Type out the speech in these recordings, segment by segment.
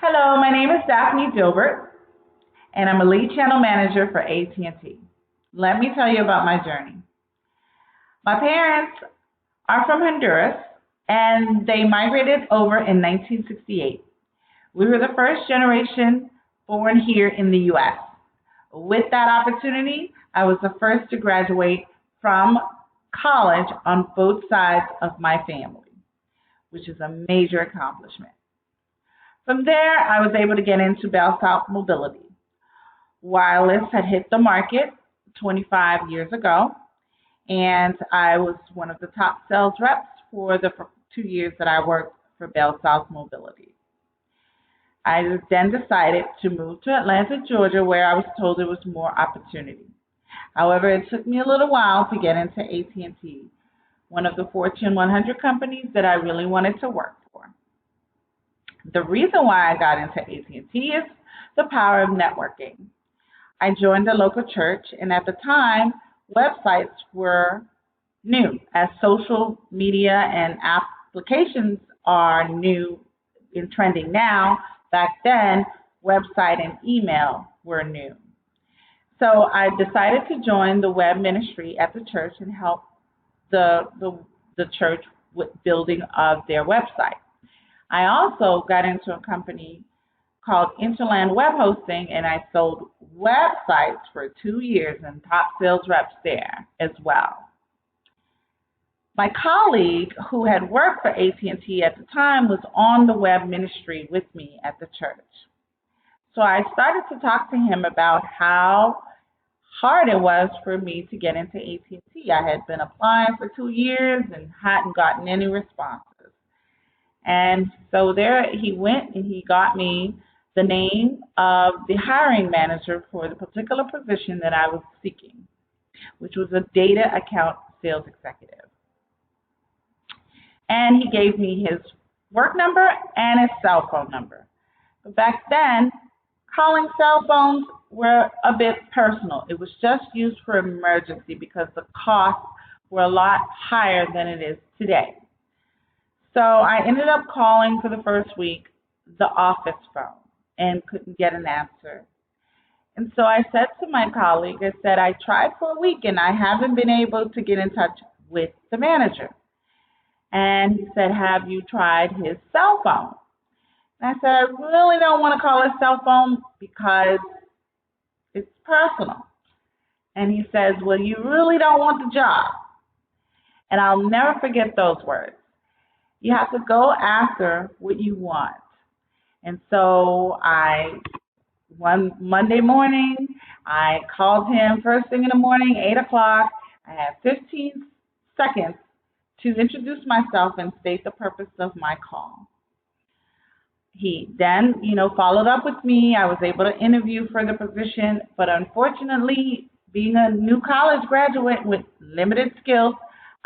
Hello, my name is Daphne Dilbert, and I'm a lead channel manager for ATT. Let me tell you about my journey. My parents are from Honduras, and they migrated over in 1968. We were the first generation born here in the U.S. With that opportunity, I was the first to graduate from college on both sides of my family, which is a major accomplishment. From there, I was able to get into Bell South Mobility. Wireless had hit the market 25 years ago, and I was one of the top sales reps for the 2 years that I worked for Bell South Mobility. I then decided to move to Atlanta, Georgia, where I was told there was more opportunity. However, it took me a little while to get into AT&T, one of the Fortune 100 companies that I really wanted to work for. The reason why I got into AT&T is the power of networking. I joined a local church, and at the time, websites were new, as social media and applications are new and trending now. Back then, website and email were new. So I decided to join the web ministry at the church and help the church with building of their website. I also got into a company called Interland Web Hosting, and I sold websites for 2 years and top sales reps there as well. My colleague who had worked for AT&T at the time was on the web ministry with me at the church. So I started to talk to him about how hard it was for me to get into AT&T. I had been applying for 2 years and hadn't gotten any responses. And so there he went and he got me the name of the hiring manager for the particular position that I was seeking, which was a data account sales executive. And he gave me his work number and his cell phone number. But back then, calling cell phones were a bit personal. It was just used for emergency because the costs were a lot higher than it is today. So I ended up calling for the first week the office phone and couldn't get an answer. And so I said to my colleague, I said, I tried for a week and I haven't been able to get in touch with the manager. And he said, have you tried his cell phone? And I said, I really don't want to call his cell phone because it's personal. And he says, well, you really don't want the job. And I'll never forget those words. You have to go after what you want. And so one Monday morning, I called him first thing in the morning, 8 o'clock. I had 15 seconds to introduce myself and state the purpose of my call. He then, followed up with me. I was able to interview for the position, but unfortunately, being a new college graduate with limited skills,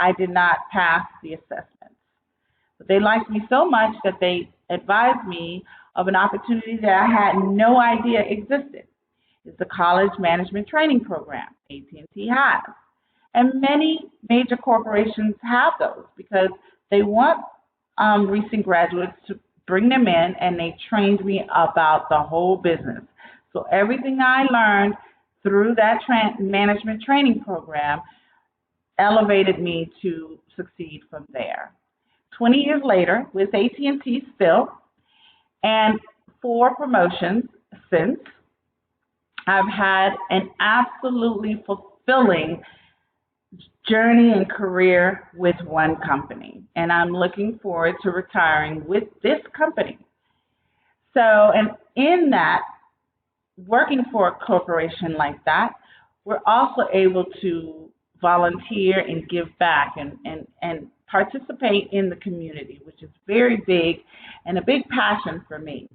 I did not pass the assessment. But they liked me so much that they advised me of an opportunity that I had no idea existed. It's the college management training program AT&T has. And many major corporations have those because they want recent graduates to bring them in, and they trained me about the whole business. So everything I learned through that management training program elevated me to succeed from there. 20 years later, with AT&T still, and 4 promotions since, I've had an absolutely fulfilling journey and career with one company, and I'm looking forward to retiring with this company. So, and in that, working for a corporation like that, we're also able to volunteer and give back and participate in the community, which is very big and a big passion for me.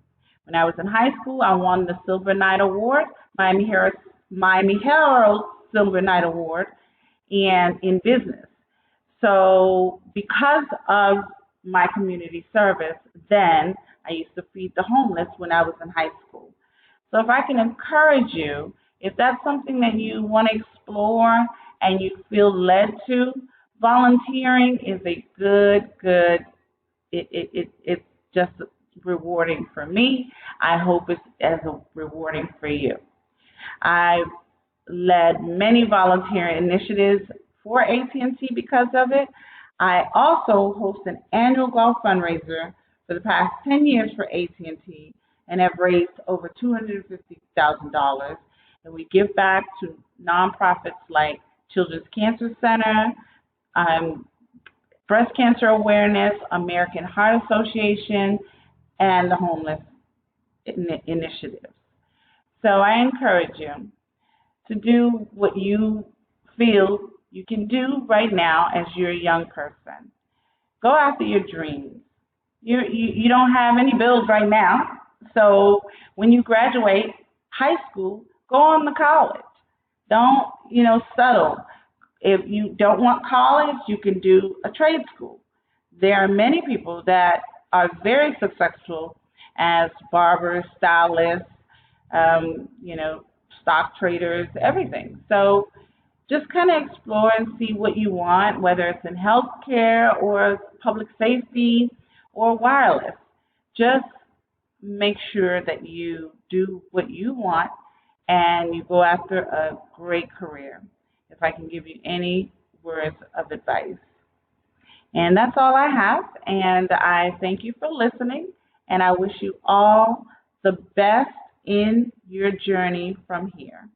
When I was in high school, I won the Silver Knight Award, Miami Herald Silver Knight Award, and in business. So because of my community service, then I used to feed the homeless when I was in high school. So if I can encourage you, if that's something that you want to explore and you feel led to, volunteering is a good, it's just rewarding for me. I hope it's as rewarding for you. I've led many volunteer initiatives for AT&T because of it. I also host an annual golf fundraiser for the past 10 years for AT&T and have raised over $250,000. And we give back to nonprofits like Children's Cancer Center, Breast Cancer Awareness, American Heart Association, and the Homeless Initiative. So I encourage you to do what you feel you can do right now as you're a young person. Go after your dreams. You don't have any bills right now, so when you graduate high school, go on to college. Don't, settle. If you don't want college, you can do a trade school. There are many people that are very successful as barbers, stylists, stock traders, everything. So just kind of explore and see what you want, whether it's in healthcare or public safety or wireless. Just make sure that you do what you want and you go after a great career, if I can give you any words of advice. And that's all I have, and I thank you for listening, and I wish you all the best in your journey from here.